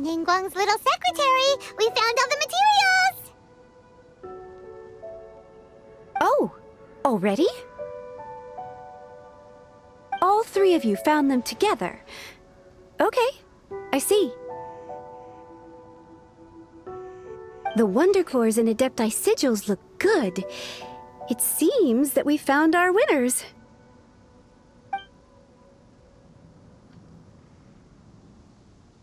Ningguang's little secretary! We found all the materials! Oh, already? All three of you found them together. Okay, I see. The Wondercores and Adepti sigils look good. It seems that we found our winners.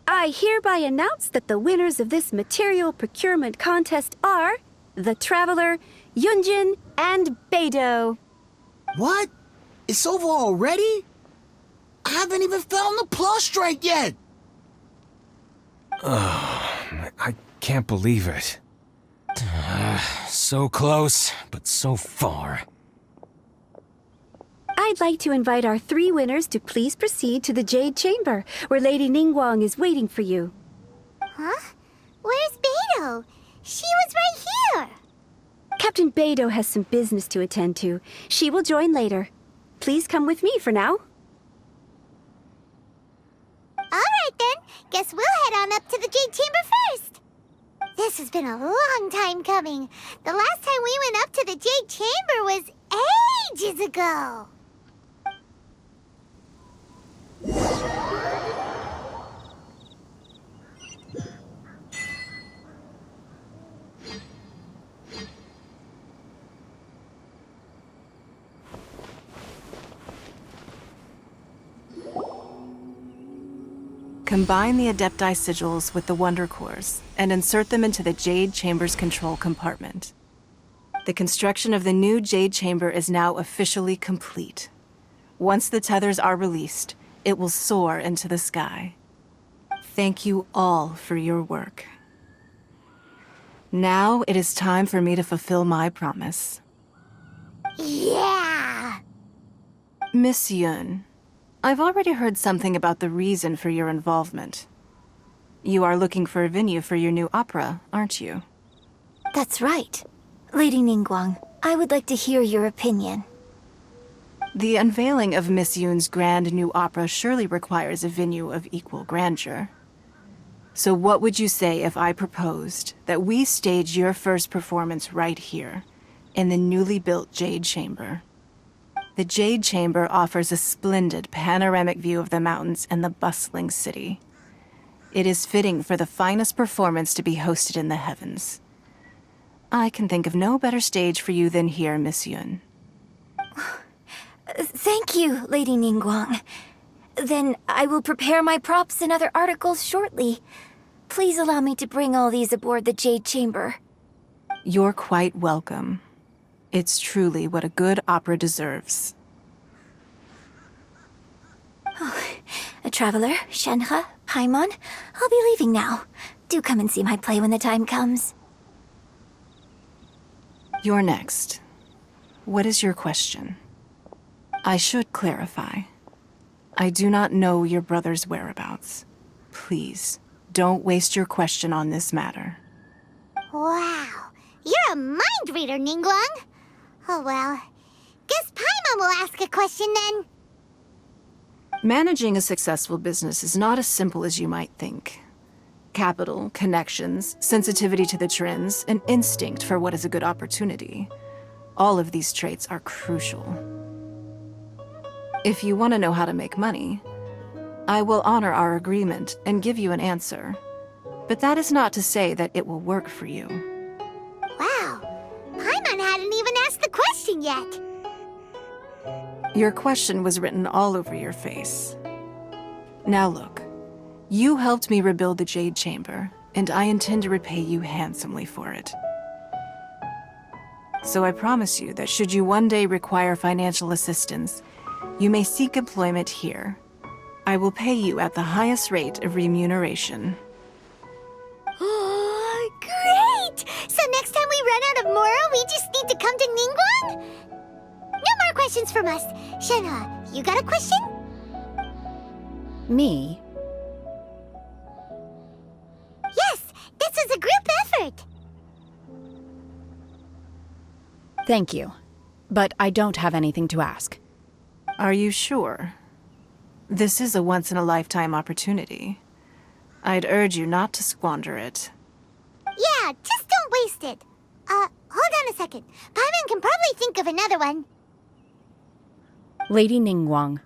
I hereby announce that the winners of this material procurement contest are the Traveler, Yunjin, and Beidou. What? It's over already? I haven't even found the plus strike yet! I can't believe it. So close, but so far. I'd like to invite our three winners to please proceed to the Jade Chamber, where Lady Ningguang is waiting for you. Huh? Where's Beidou? She was right here! Captain Beidou has some business to attend to. She will join later. Please come with me for now. Alright then, guess we'll head on up to the Jade Chamber first! This has been a long time coming. The last time we went up to the Jade Chamber was ages ago. Combine the Adepti sigils with the Wonder Cores and insert them into the Jade Chamber's control compartment. The construction of the new Jade Chamber is now officially complete. Once the tethers are released, it will soar into the sky. Thank you all for your work. Now it is time for me to fulfill my promise. Yeah! Miss Yun, I've already heard something about the reason for your involvement. You are looking for a venue for your new opera, aren't you? That's right. Lady Ningguang, I would like to hear your opinion. The unveiling of Miss Yun's grand new opera surely requires a venue of equal grandeur. So what would you say if I proposed that we stage your first performance right here, in the newly built Jade Chamber? The Jade Chamber offers a splendid panoramic view of the mountains and the bustling city. It is fitting for the finest performance to be hosted in the heavens. I can think of no better stage for you than here, Miss Yun. Thank you, Lady Ningguang. Then I will prepare my props and other articles shortly. Please allow me to bring all these aboard the Jade Chamber. You're quite welcome. It's truly what a good opera deserves. A traveler, Shenhe, Paimon, I'll be leaving now. Do come and see my play when the time comes. You're next. What is your question? I should clarify. I do not know your brother's whereabouts. Please, don't waste your question on this matter. Wow, you're a mind reader, Ningguang. Oh well, guess Paimon will ask a question then. Managing a successful business is not as simple as you might think. Capital, connections, sensitivity to the trends, and instinct for what is a good opportunity. All of these traits are crucial. If you want to know how to make money, I will honor our agreement and give you an answer. But that is not to say that it will work for you. Wow, Paimon hadn't even asked the question yet. Your question was written all over your face. Now look, you helped me rebuild the Jade Chamber, and I intend to repay you handsomely for it. So I promise you that should you one day require financial assistance, you may seek employment here. I will pay you at the highest rate of remuneration. Oh, great! So next time we run out of Mora, we just need to come to Ningguang? No more questions from us. Shenhe, you got a question? Me? Yes, this is a group effort. Thank you, but I don't have anything to ask. Are you sure? This is a once-in-a-lifetime opportunity. I'd urge you not to squander it. Yeah, just don't waste it. Hold on a second. Paimon can probably think of another one. Lady Ningguang,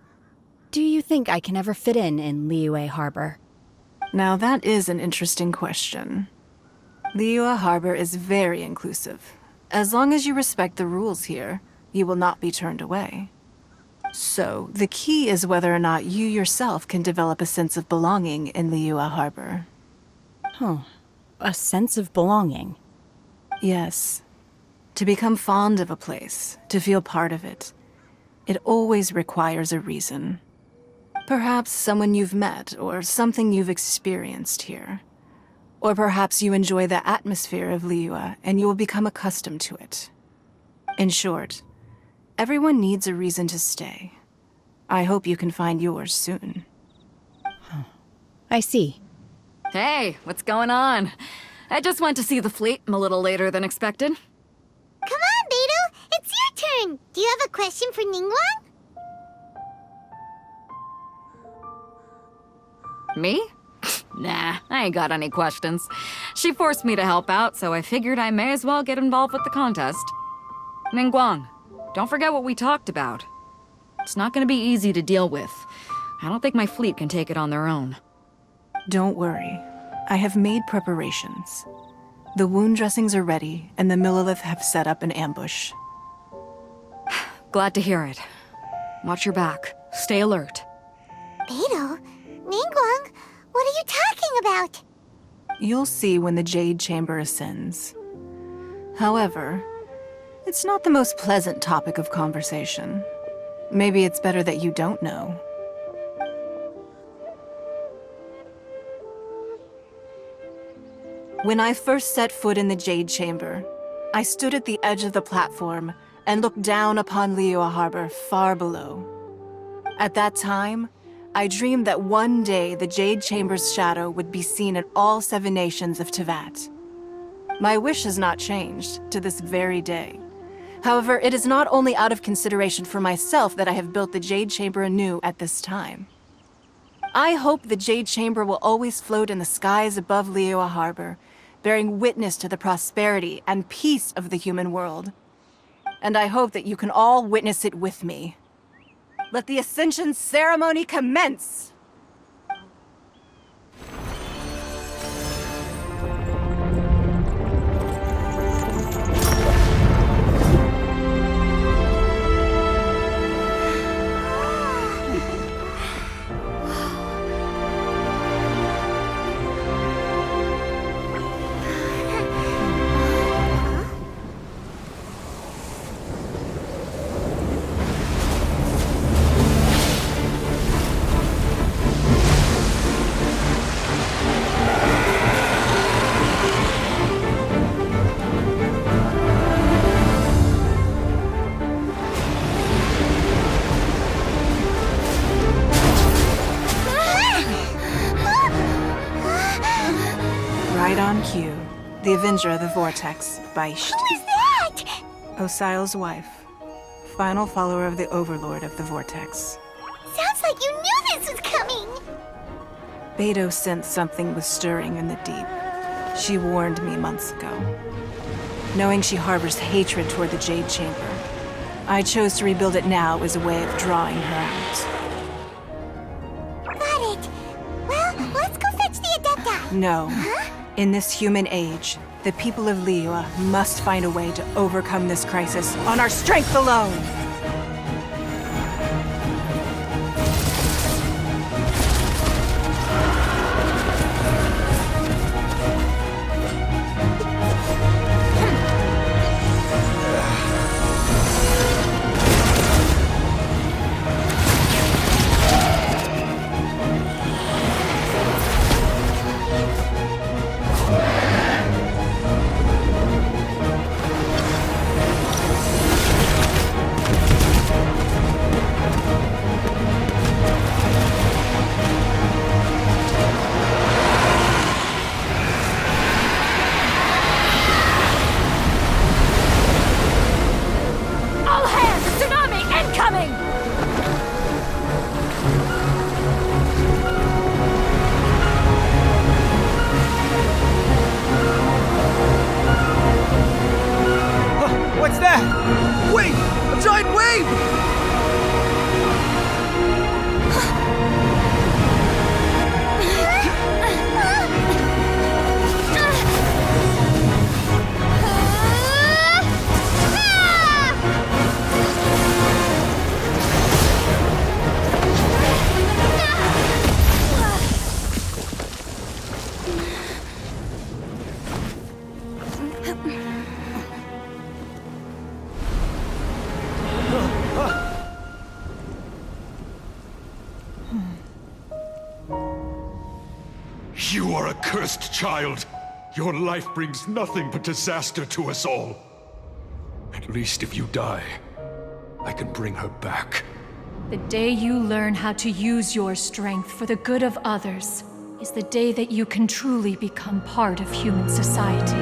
do you think I can ever fit in Liyue Harbor? Now that is an interesting question. Liyue Harbor is very inclusive. As long as you respect the rules here, you will not be turned away. So, the key is whether or not you yourself can develop a sense of belonging in Liyue Harbor. A sense of belonging. Yes. To become fond of a place, to feel part of it, it always requires a reason. Perhaps someone you've met, or something you've experienced here. Or perhaps you enjoy the atmosphere of Liyue and you will become accustomed to it. In short, everyone needs a reason to stay. I hope you can find yours soon. I see. Hey, what's going on? I just went to see the fleet. I'm a little later than expected. Come on, Beidou. It's your turn. Do you have a question for Ningguang? Me? Nah, I ain't got any questions. She forced me to help out, so I figured I may as well get involved with the contest. Ningguang, don't forget what we talked about. It's not gonna be easy to deal with. I don't think my fleet can take it on their own. Don't worry. I have made preparations. The wound dressings are ready, and the Millilith have set up an ambush. Glad to hear it. Watch your back. Stay alert. Beidou? Ningguang? What are you talking about? You'll see when the Jade Chamber ascends. However, it's not the most pleasant topic of conversation. Maybe it's better that you don't know. When I first set foot in the Jade Chamber, I stood at the edge of the platform and looked down upon Liyue Harbor far below. At that time, I dreamed that one day the Jade Chamber's shadow would be seen in all 7 nations of Teyvat. My wish has not changed to this very day. However, it is not only out of consideration for myself that I have built the Jade Chamber anew at this time. I hope the Jade Chamber will always float in the skies above Liyue Harbor, bearing witness to the prosperity and peace of the human world. And I hope that you can all witness it with me. Let the Ascension ceremony commence! Right on cue. The Avenger of the Vortex, Beisht. Who is that? Osial's wife. Final follower of the Overlord of the Vortex. Sounds like you knew this was coming. Beidou sensed something was stirring in the deep. She warned me months ago. Knowing she harbors hatred toward the Jade Chamber, I chose to rebuild it now as a way of drawing her out. Got it. Well, let's go fetch the Adepta. No. In this human age, the people of Liyue must find a way to overcome this crisis on our strength alone! babe! You are a cursed child. Your life brings nothing but disaster to us all. At least if you die, I can bring her back. The day you learn how to use your strength for the good of others is the day that you can truly become part of human society.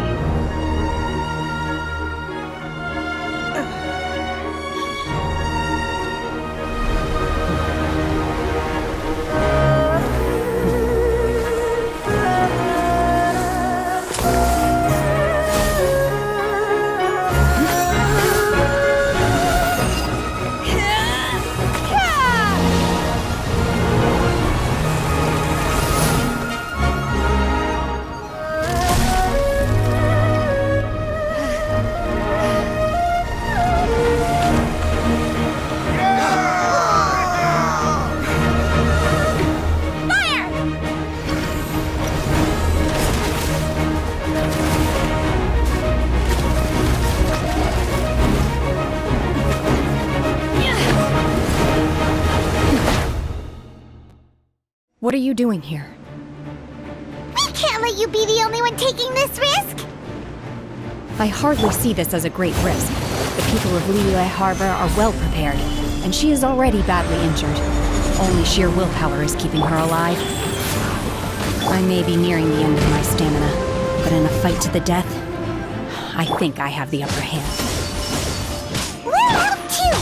What are you doing here? We can't let you be the only one taking this risk! I hardly see this as a great risk. The people of Liyue Harbor are well prepared, and she is already badly injured. Only sheer willpower is keeping her alive. I may be nearing the end of my stamina, but in a fight to the death, I think I have the upper hand. We'll help too!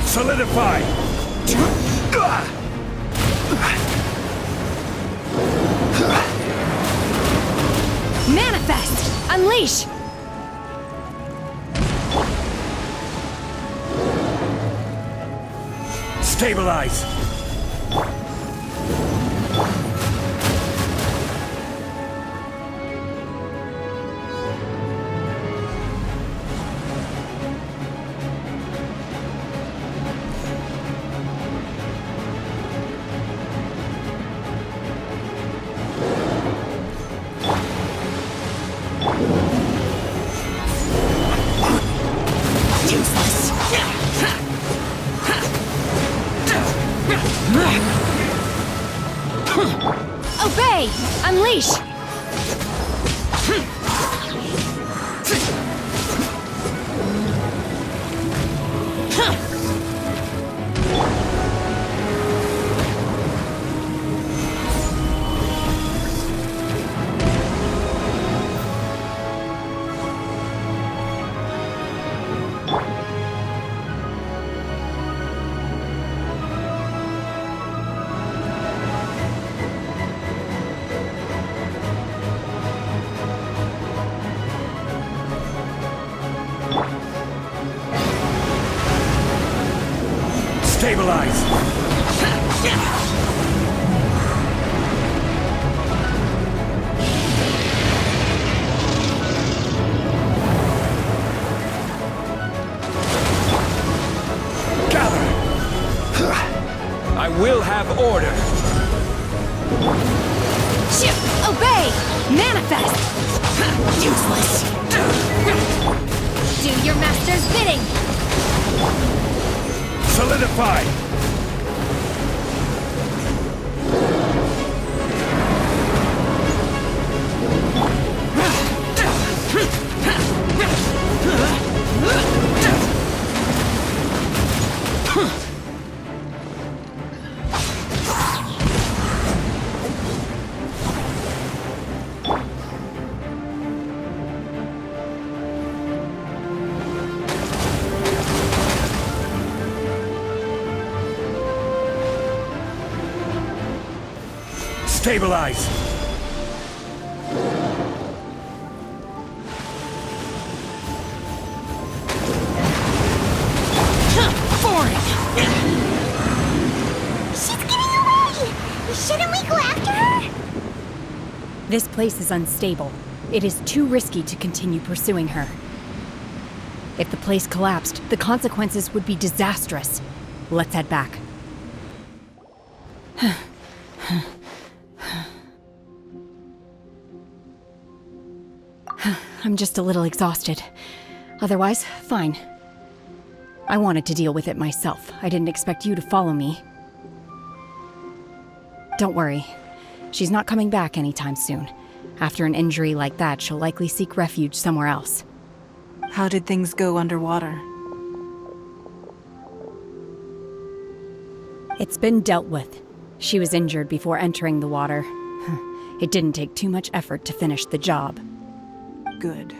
Solidify! Manifest! Unleash! Stabilize! Obey! Unleash! Stabilize! Gather! I will have order! Obey! Manifest! Useless! Do your master's bidding! Solidify! Stabilize! She's getting away! Shouldn't we go after her? This place is unstable. It is too risky to continue pursuing her. If the place collapsed, the consequences would be disastrous. Let's head back. I'm just a little exhausted. Otherwise, fine. I wanted to deal with it myself. I didn't expect you to follow me. Don't worry. She's not coming back anytime soon. After an injury like that, she'll likely seek refuge somewhere else. How did things go underwater? It's been dealt with. She was injured before entering the water. It didn't take too much effort to finish the job. Good.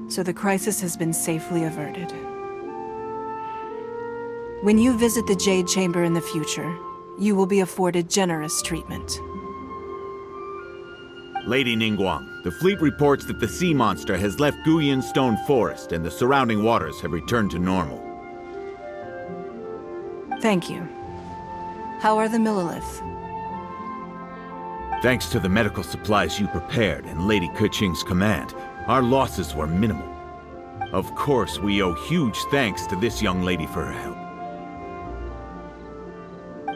So the crisis has been safely averted. When you visit the Jade Chamber in the future, you will be afforded generous treatment. Lady Ningguang, the fleet reports that the sea monster has left Guyan Stone Forest and the surrounding waters have returned to normal. Thank you. How are the Millilith? Thanks to the medical supplies you prepared and Lady Keqing's command, our losses were minimal. Of course, we owe huge thanks to this young lady for her help.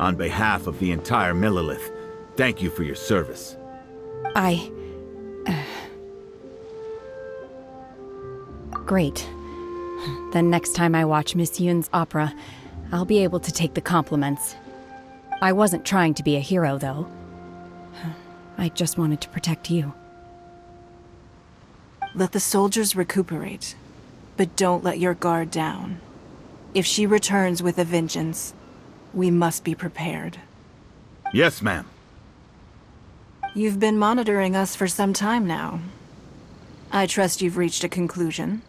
On behalf of the entire Millilith, thank you for your service. Great. Then next time I watch Miss Yun's opera, I'll be able to take the compliments. I wasn't trying to be a hero, though. I just wanted to protect you. Let the soldiers recuperate, but don't let your guard down. If she returns with a vengeance, we must be prepared. Yes, ma'am. You've been monitoring us for some time now. I trust you've reached a conclusion.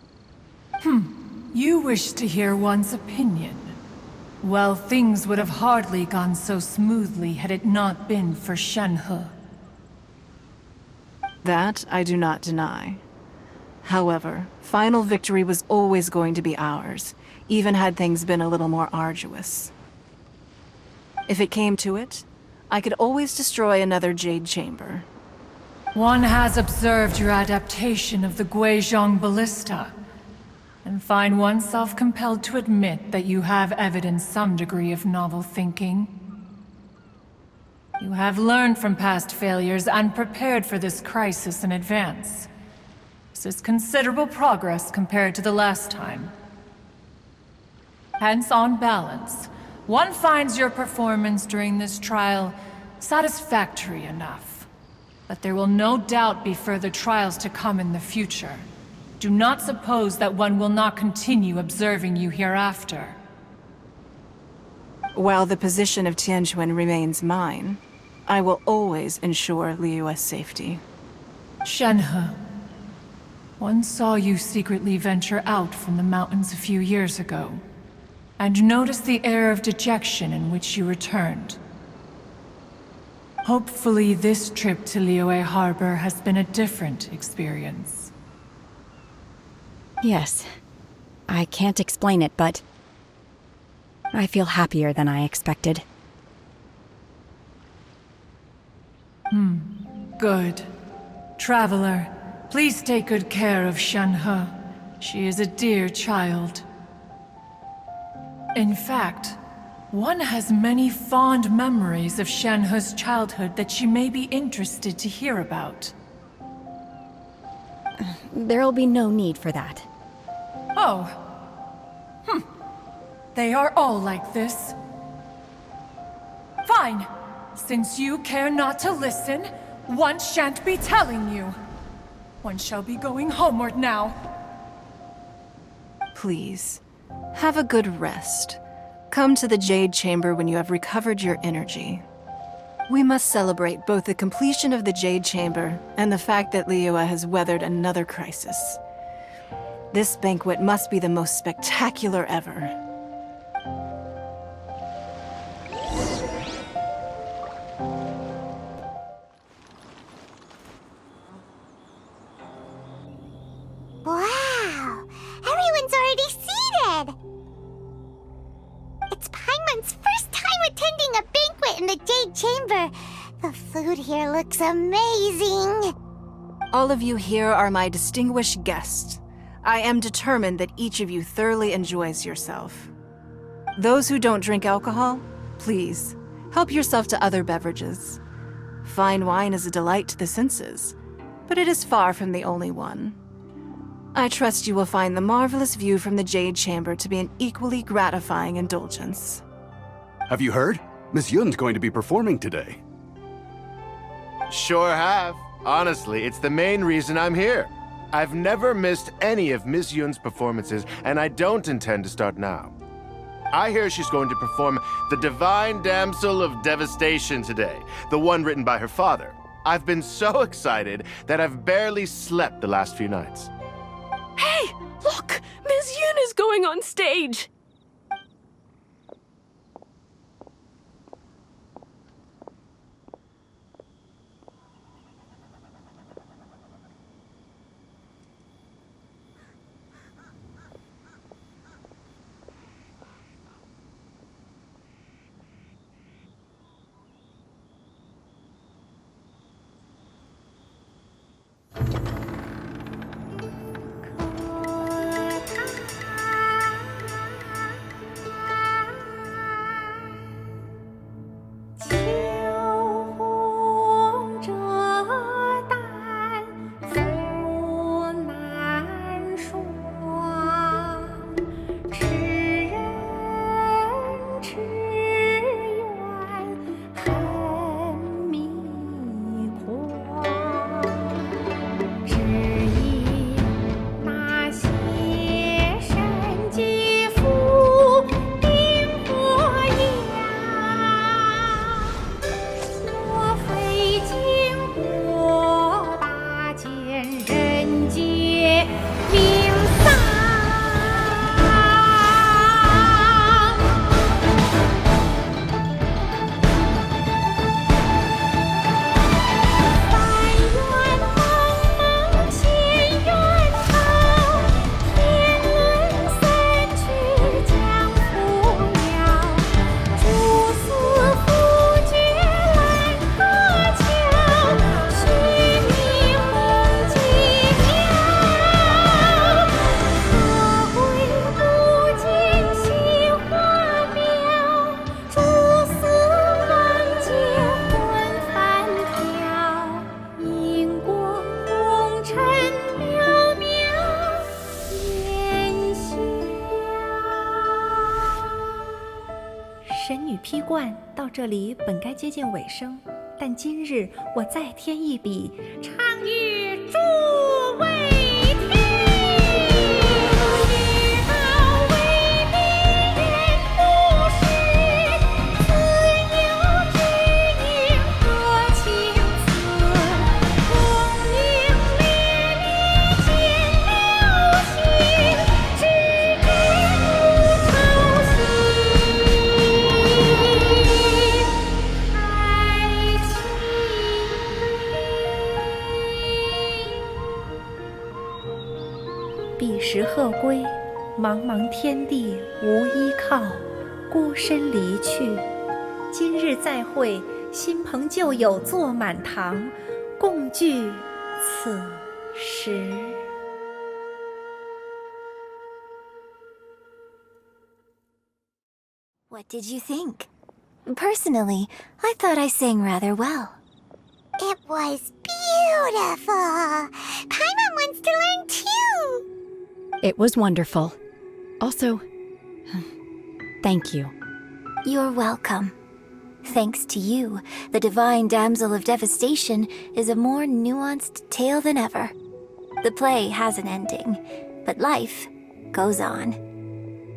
You wish to hear one's opinion. Well, things would have hardly gone so smoothly had it not been for Shenhe. That I do not deny. However, final victory was always going to be ours, even had things been a little more arduous. If it came to it, I could always destroy another Jade Chamber. One has observed your adaptation of the Guizhong Ballista, and find oneself compelled to admit that you have evidenced some degree of novel thinking. You have learned from past failures and prepared for this crisis in advance. This is considerable progress compared to the last time. Hence, on balance, one finds your performance during this trial satisfactory enough. But there will no doubt be further trials to come in the future. Do not suppose that one will not continue observing you hereafter. While the position of Tianquan remains mine, I will always ensure Liyue's safety. Shenhe, one saw you secretly venture out from the mountains a few years ago, and noticed the air of dejection in which you returned. Hopefully this trip to Liyue Harbor has been a different experience. Yes. I can't explain it, but I feel happier than I expected. Good. Traveler, please take good care of Shenhe. She is a dear child. In fact, one has many fond memories of Shenhe's childhood that she may be interested to hear about. There'll be no need for that. Oh. They are all like this. Fine. Since you care not to listen, one shan't be telling you. One shall be going homeward now. Please, have a good rest. Come to the Jade Chamber when you have recovered your energy. We must celebrate both the completion of the Jade Chamber and the fact that Liyue has weathered another crisis. This banquet must be the most spectacular ever. Chamber. The food here looks amazing. All of you here are my distinguished guests. I am determined that each of you thoroughly enjoys yourself. Those who don't drink alcohol, please, help yourself to other beverages. Fine wine is a delight to the senses, but it is far from the only one. I trust you will find the marvelous view from the Jade Chamber to be an equally gratifying indulgence. Have you heard? Miss Yun's going to be performing today. Sure have. Honestly, it's the main reason I'm here. I've never missed any of Miss Yun's performances, and I don't intend to start now. I hear she's going to perform The Divine Damsel of Devastation today, the one written by her father. I've been so excited that I've barely slept the last few nights. Hey, look! Miss Yun is going on stage!这里本该接近尾声，但今日我再添一笔，唱与诸位听。知道为民言不实，自有知音何情思？功名烈烈见了心，只知无愁心。彼时鹤归，茫茫天地无依靠，孤身离去。今日再会，新朋旧友坐满堂，共聚此时。What did you think? Personally, I thought I sang rather well. It was beautiful. Paimon wants to learn too. It was wonderful. Also, thank you. You're welcome. Thanks to you, the Divine Damsel of Devastation is a more nuanced tale than ever. The play has an ending, but life goes on.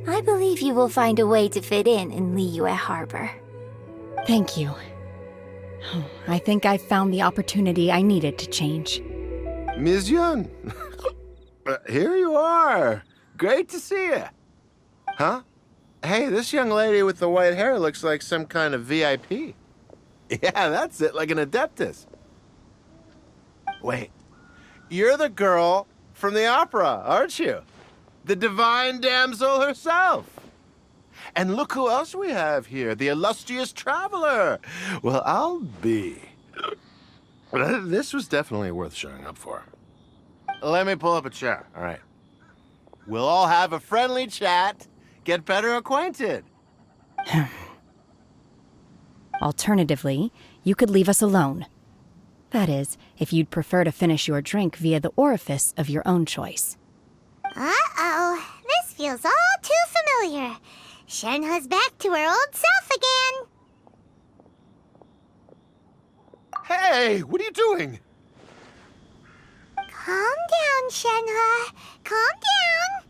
I believe you will find a way to fit in Liyue Harbor. Thank you. I think I've found the opportunity I needed to change. Ms. Yun, here you are. Great to see you. Huh? Hey, this young lady with the white hair looks like some kind of VIP. Yeah, that's it, like an adeptus. Wait, you're the girl from the opera, aren't you? The Divine Damsel herself. And look who else we have here, the illustrious traveler. Well, I'll be. This was definitely worth showing up for. Let me pull up a chair, all right? We'll all have a friendly chat, get better acquainted. Alternatively, you could leave us alone. That is, if you'd prefer to finish your drink via the orifice of your own choice. Uh-oh, this feels all too familiar. Shenhe's back to her old self again. Hey, what are you doing? Calm down, Shenhe. Calm down.